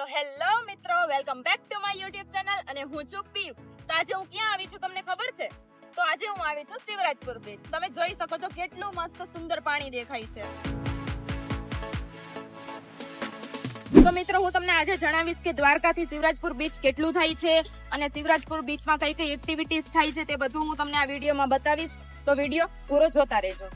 તો હેલો મિત્રો, welcome back to my YouTube channel અને હું છું પીવ. તો આજે હું ક્યાં આવી છું તમને ખબર છે? તો આજે હું આવી છું શિવરાજપુર બીચ. તમે જોઈ શકો છો કેટલું મસ્ત સુંદર પાણી દેખાય છે. તો મિત્રો હું તમને આજે જણાવીશ કે દ્વારકાથી શિવરાજપુર બીચ કેટલું થાય છે અને શિવરાજપુર બીચમાં કઈ કઈ એક્ટિવિટીઝ થાય છે તે બધું હું તમને આ વિડીયોમાં બતાવીશ. તો વિડીયો પૂરો જોતા રહેજો.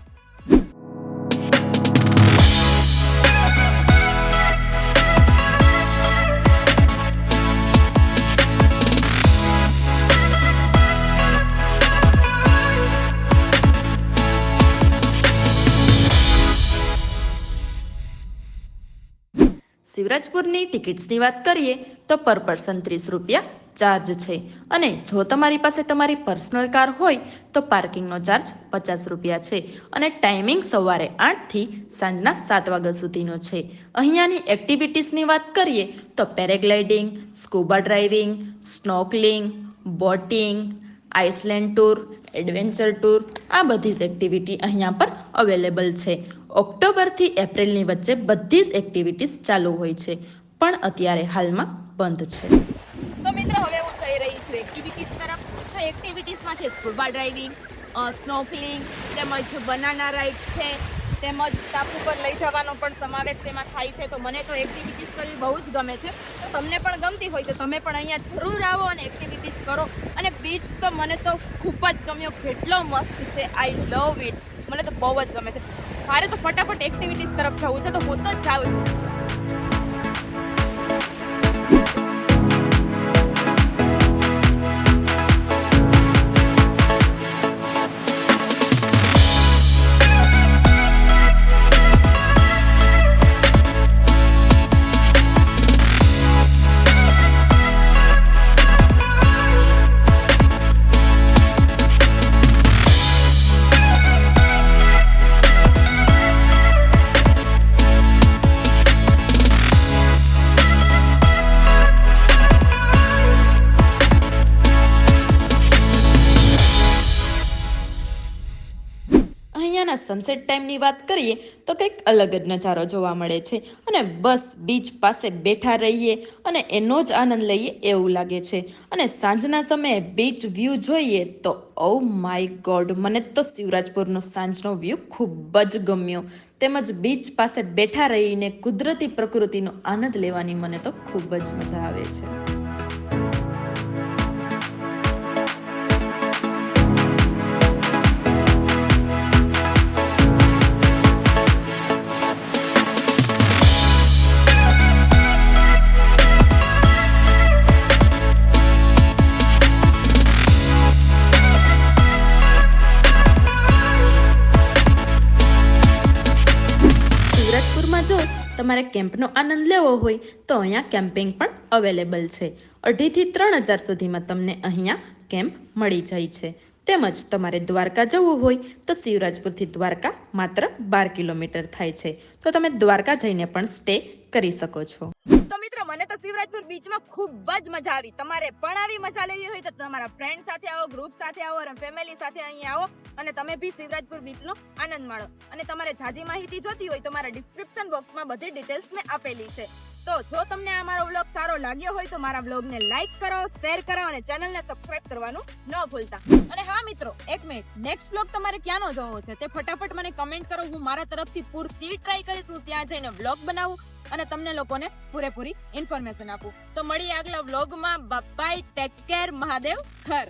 શિવરાજપુરની ટિકિટ્સની વાત કરીએ તો પર પર્સન 30 રૂપિયા ચાર્જ છે અને જો તમારી પાસે તમારી પર્સનલ કાર હોય તો પાર્કિંગનો ચાર્જ 50 રૂપિયા છે અને ટાઈમિંગ સવારે 8 થી સાંજના 7 વાગ્યા સુધીનો છે. અહીંયાની એક્ટિવિટીઝની વાત કરીએ તો paragliding, scuba driving, snorkelling, boating, island tour, adventure tour, આ બધી જ એક્ટિવિટી અહીંયા પર અવેલેબલ છે. ઓક્ટોબરથી એપ્રિલની વચ્ચે બધી જ એક્ટિવિટીઝ ચાલુ હોય છે, પણ અત્યારે હાલમાં બંધ છે. તો મિત્રો હવે હું જઈ રહી છું એક્ટિવિટીઝ તરફ. તો એક્ટિવિટીઝમાં છે સ્કૂબા ડ્રાઇવિંગ, સ્નોકલિંગ, તેમજ બનાના રાઇડ છે, તેમજ ટાપુ પર લઈ જવાનો પણ સમાવેશ તેમાં થાય છે. તો મને તો એક્ટિવિટીઝ કરવી બહુ જ ગમે છે. તો તમને પણ ગમતી હોય તો તમે પણ અહીંયા જરૂર આવો અને એક્ટિવિટીઝ કરો. અને બીચ તો મને તો ખૂબ જ ગમ્યો, કેટલો મસ્ત છે. આઈ લવ ઇટ. મને તો બહુ જ ગમે છે. મારે તો ફટાફટ એક્ટિવિટીઝ તરફ જવું છે, તો હું તો જાઉં છું. અહીંયાના સનસેટ ટાઈમની વાત કરીએ તો કંઈક અલગ જ નજારો જોવા મળે છે અને બસ બીચ પાસે બેઠા રહીએ અને એનો જ આનંદ લઈએ એવું લાગે છે. અને સાંજના સમયે બીચ વ્યૂ જોઈએ તો ઓ માય ગોડ, મને તો શિવરાજપુરનો સાંજનો વ્યૂ ખૂબ જ ગમ્યો. તેમજ બીચ પાસે બેઠા રહીને કુદરતી પ્રકૃતિનો આનંદ લેવાની મને તો ખૂબ જ મજા આવે છે. શિવરાજપુરમાં જો તમારે કેમ્પનો આનંદ લેવો હોય તો અહીંયા કેમ્પિંગ પણ અવેલેબલ છે. 2,500 થી 3,000 સુધીમાં તમને અહીંયા કેમ્પ મળી જાય છે. તેમજ તમારે દ્વારકા જવું હોય તો શિવરાજપુરથી દ્વારકા માત્ર 12 કિલોમીટર થાય છે, તો તમે દ્વારકા જઈને પણ સ્ટે કરી શકો છો. તો મિત્રો મને તો શિવરાજપુર બીચમાં ખૂબ જ મજા આવી. તમારે પણ આવી મજા લેવી હોય તો તમારા ફ્રેન્ડ સાથે આવો, ગ્રુપ સાથે આવો અને ફેમિલી સાથે અહીં આવો અને તમે બી શિવરાજપુર બીચનો આનંદ માણો. અને તમારે જાજી માહિતી જોતી હોય તો મારા ડિસ્ક્રિપ્શન બોક્સમાં બધી ડિટેલ્સ મેં આપેલી છે. તો જો તમને આ મારો વ્લોગ સારો લાગ્યો હોય તો મારા વ્લોગને લાઈક કરો, શેર કરો અને ચેનલને સબસ્ક્રાઇબ કરવાનું ન ભૂલતા. અને હા મિત્રો, એક મિનિટ, નેક્સ્ટ વ્લોગ તમારે ક્યાંનો જોવો છે તે ફટાફટ મને કમેન્ટ કરો. હું મારા તરફથી પૂરતી ટ્રાય કરીશ. હું ત્યાં જઈને વ્લોગ બનાવું અને તમને લોકોને પૂરેપૂરી ઇન્ફોર્મેશન આપું. તો મળીએ આગલા વ્લોગમાં. બાય, ટેક કેર, મહાદેવ હર.